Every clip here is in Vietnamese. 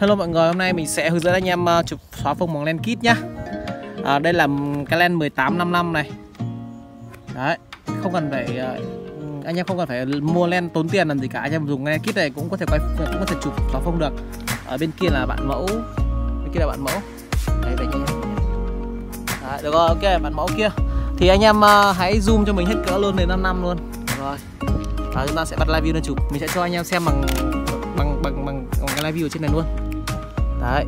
Hello mọi người, hôm nay mình sẽ hướng dẫn anh em chụp xóa phông bằng lens kit nhá. Đây là cái lens 1855 này. Đấy, không cần phải anh em không cần phải mua lens tốn tiền làm gì cả, anh em dùng lens kit này cũng có thể chụp xóa phông được. Ở bên kia là bạn mẫu, bên kia là bạn mẫu. Đấy, để nhanh. Đấy, được rồi, ok, bạn mẫu kia. Thì anh em hãy zoom cho mình hết cỡ luôn đến 5 luôn. Được rồi. Đó, chúng ta sẽ bật live view lên chụp. Mình sẽ cho anh em xem bằng cái live view ở trên này luôn. Đấy.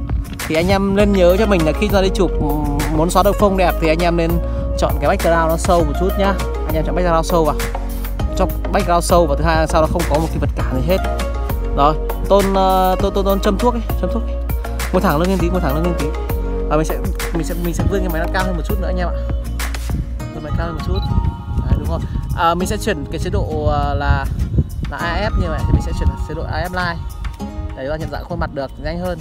Thì anh em nên nhớ cho mình là khi ra đi chụp muốn xóa được phông đẹp thì anh em nên chọn cái background nó sâu một chút nhá. Anh em chọn background sâu vào. Cho background sâu và thứ hai là sau đó không có một cái vật cản gì hết. Rồi, tôn châm thuốc ấy, ngồi thẳng lưng lên tí, Và mình sẽ vươn cái máy nó cao hơn một chút nữa anh em ạ. Vươn máy cao hơn một chút. Đấy, đúng không? Mình sẽ chuyển cái chế độ là AF như vậy thì mình sẽ chuyển chế độ AF Live. Để cho nhận dạng khuôn mặt được nhanh hơn.